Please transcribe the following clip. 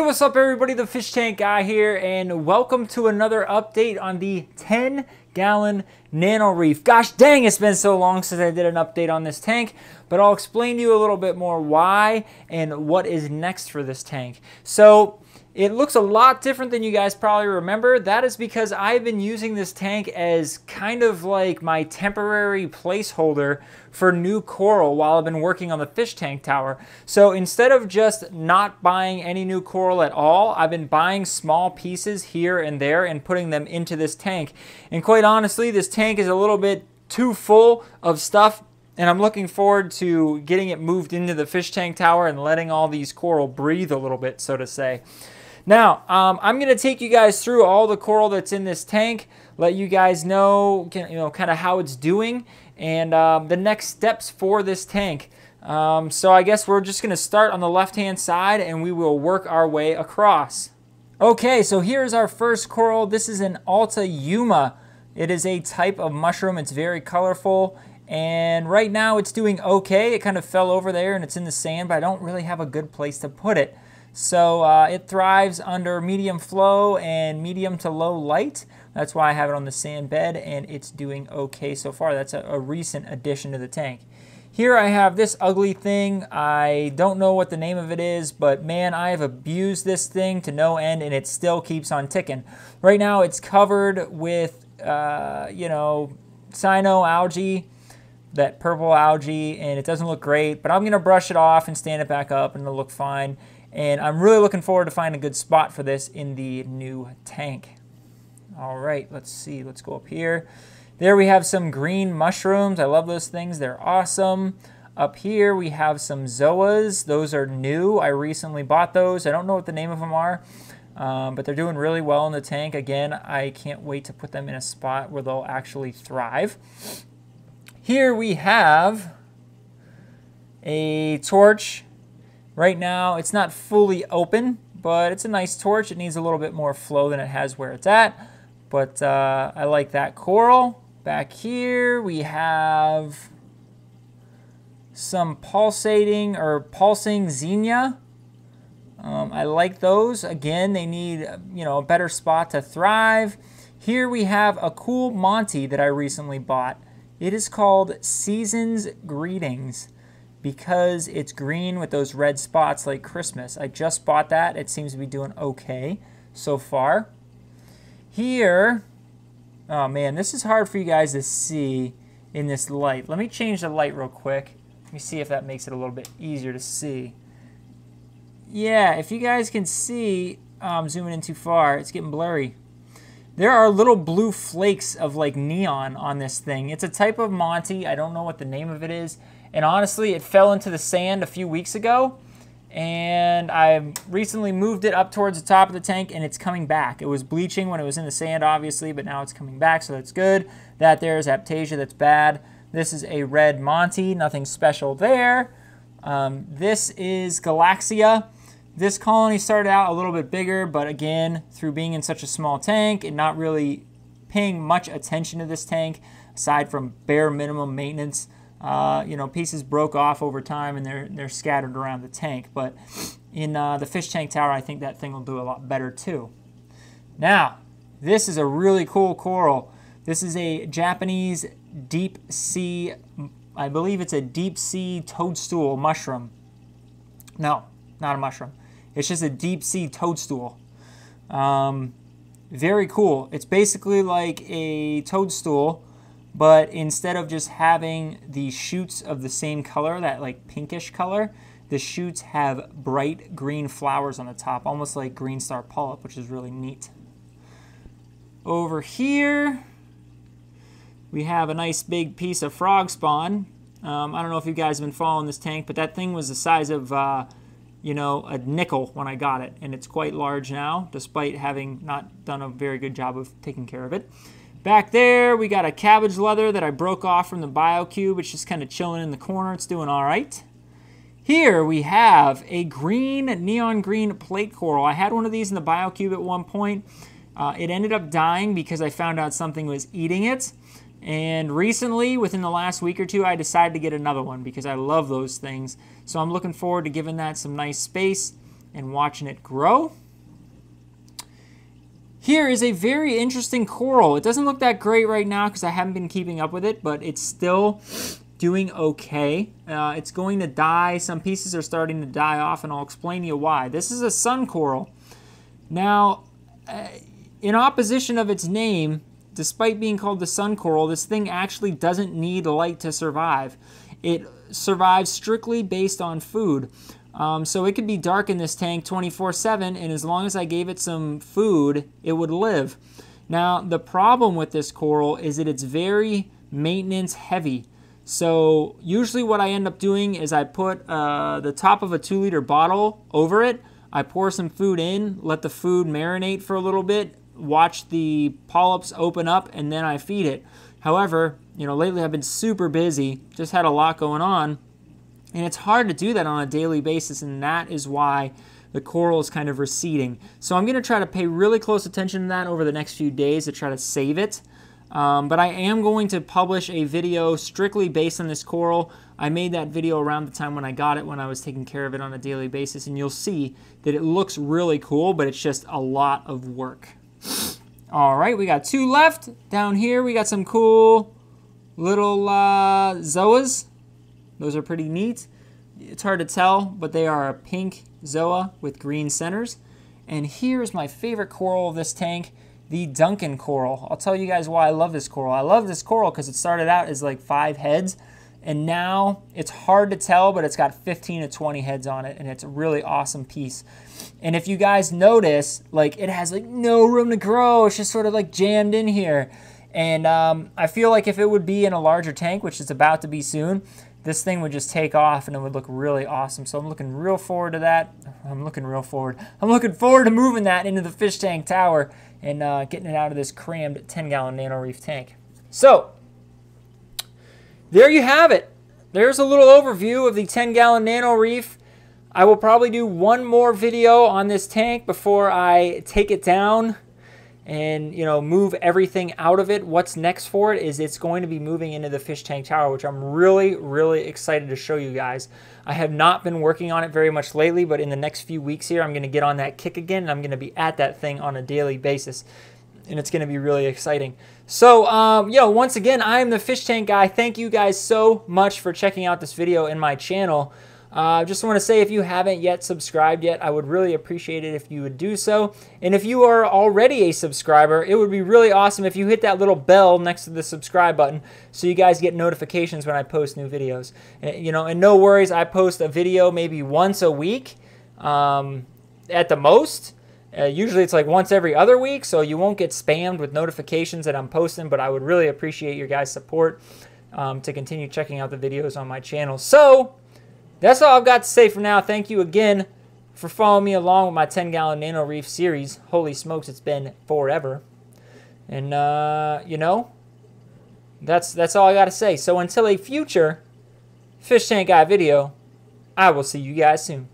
what's up everybody, the Fish Tank Guy here, and welcome to another update on the 10-gallon Nano Reef. Gosh dang, it's been so long since I did an update on this tank, but I'll explain to you a little bit more why and what is next for this tank. So, it looks a lot different than you guys probably remember. That is because I've been using this tank as kind of like my temporary placeholder for new coral while I've been working on the fish tank tower. So instead of just not buying any new coral at all, I've been buying small pieces here and there and putting them into this tank. And quite honestly, this tank is a little bit too full of stuff, and I'm looking forward to getting it moved into the fish tank tower and letting all these coral breathe a little bit, so to say. Now, I'm going to take you guys through all the coral that's in this tank, let you guys know, kind of how it's doing, and the next steps for this tank. So I guess we're just going to start on the left-hand side, and we will work our way across. Okay, so here's our first coral. This is an Alta Yuma. It is a type of mushroom. It's very colorful, and right now it's doing okay. It kind of fell over there, and it's in the sand, but I don't really have a good place to put it. So it thrives under medium flow and medium to low light. That's why I have it on the sand bed, and it's doing okay so far. That's a recent addition to the tank. Here I have this ugly thing. I don't know what the name of it is, but man, I have abused this thing to no end, and it still keeps on ticking. Right now it's covered with, cyano algae, that purple algae, and it doesn't look great, but I'm going to brush it off and stand it back up, and it'll look fine. And I'm really looking forward to finding a good spot for this in the new tank. All right, let's see. Let's go up here. There we have some green mushrooms. I love those things. They're awesome. Up here we have some zoas. Those are new. I recently bought those. I don't know what the name of them are, but they're doing really well in the tank. Again, I can't wait to put them in a spot where they'll actually thrive. Here we have a torch. Right now, it's not fully open, but it's a nice torch. It needs a little bit more flow than it has where it's at, but I like that coral. Back here, we have some pulsing xenia. I like those. Again, they need a better spot to thrive. Here we have a cool Monty that I recently bought. It is called Season's Greetings, because it's green with those red spots like Christmas. I just bought that. It seems to be doing okay so far. Here, oh man, this is hard for you guys to see in this light. Let me change the light real quick. Let me see if that makes it a little bit easier to see. Yeah, if you guys can see, I'm zooming in too far. It's getting blurry. There are little blue flakes of like neon on this thing. It's a type of Monty. I don't know what the name of it is. And honestly, it fell into the sand a few weeks ago, and I recently moved it up towards the top of the tank, and it's coming back. It was bleaching when it was in the sand, obviously, but now it's coming back, so that's good. That there is Aptasia, that's bad. This is a red Monty, nothing special there. This is Galaxia. This colony started out a little bit bigger, but again, through being in such a small tank and not really paying much attention to this tank, aside from bare minimum maintenance, pieces broke off over time, and they're scattered around the tank. But in the fish tank tower, I think that thing will do a lot better too. Now, this is a really cool coral. This is a Japanese deep sea, I believe it's a deep sea toadstool mushroom. No, not a mushroom. It's just a deep sea toadstool. Very cool. It's basically like a toadstool, but instead of just having the shoots of the same color, that like pinkish color, the shoots have bright green flowers on the top, almost like green star polyp, which is really neat. Over here, we have a nice big piece of frog spawn. I don't know if you guys have been following this tank, but that thing was the size of, a nickel when I got it, and it's quite large now, despite having not done a very good job of taking care of it. Back there, we got a cabbage leather that I broke off from the BioCube. It's just kind of chilling in the corner. It's doing all right. Here we have a green, neon green plate coral. I had one of these in the BioCube at one point. It ended up dying because I found out something was eating it. And recently, within the last week or two, I decided to get another one because I love those things. So I'm looking forward to giving that some nice space. and watching it grow. Here is a very interesting coral. It doesn't look that great right now because I haven't been keeping up with it, but it's still doing okay. It's going to die. Some pieces are starting to die off, and I'll explain to you why. This is a sun coral. Now, in opposition of its name, despite being called the sun coral, this thing actually doesn't need light to survive. It survives strictly based on food. So it could be dark in this tank 24/7, and as long as I gave it some food, it would live. Now, the problem with this coral is that it's very maintenance heavy. So usually what I end up doing is I put the top of a 2-liter bottle over it. I pour some food in, let the food marinate for a little bit, watch the polyps open up, and then I feed it. However, you know, lately I've been super busy, just had a lot going on, and it's hard to do that on a daily basis, and that is why the coral is kind of receding. So I'm going to try to pay really close attention to that over the next few days to try to save it. But I am going to publish a video strictly based on this coral. I made that video around the time when I got it, when I was taking care of it on a daily basis, and you'll see that it looks really cool, but it's just a lot of work. All right, we got 2 left. Down here, we got some cool little zoas. Those are pretty neat. It's hard to tell, but they are a pink zoa with green centers. And here's my favorite coral of this tank, the Duncan Coral. I'll tell you guys why I love this coral. I love this coral because it started out as like 5 heads, and now it's hard to tell, but it's got 15 to 20 heads on it, and it's a really awesome piece. And if you guys notice, like, it has like no room to grow. It's just sort of like jammed in here. And I feel like if it would be in a larger tank, which is about to be soon, this thing would just take off and it would look really awesome. So I'm looking real forward to that. I'm looking forward to moving that into the fish tank tower and getting it out of this crammed 10-gallon Nano Reef tank. So there you have it. There's a little overview of the 10-gallon Nano Reef. I will probably do one more video on this tank before I take it down and, you know, move everything out of it. What's next for it is it's going to be moving into the fish tank tower, which I'm really, really excited to show you guys. I have not been working on it very much lately, but in the next few weeks here, I'm going to get on that kick again, and I'm going to be at that thing on a daily basis, and it's going to be really exciting. So, once again, I am the Fish Tank Guy. Thank you guys so much for checking out this video in my channel. Just want to say, if you haven't yet subscribed yet, I would really appreciate it if you would do so. And if you are already a subscriber, it would be really awesome if you hit that little bell next to the subscribe button so you guys get notifications when I post new videos. And no worries, I post a video maybe once a week at the most. Usually it's like once every other week, so you won't get spammed with notifications that I'm posting, but I would really appreciate your guys' support to continue checking out the videos on my channel. So that's all I've got to say for now. Thank you again for following me along with my 10-gallon Nano Reef series. Holy smokes, it's been forever. And, that's all I got to say. So until a future Fish Tank Guy video, I will see you guys soon.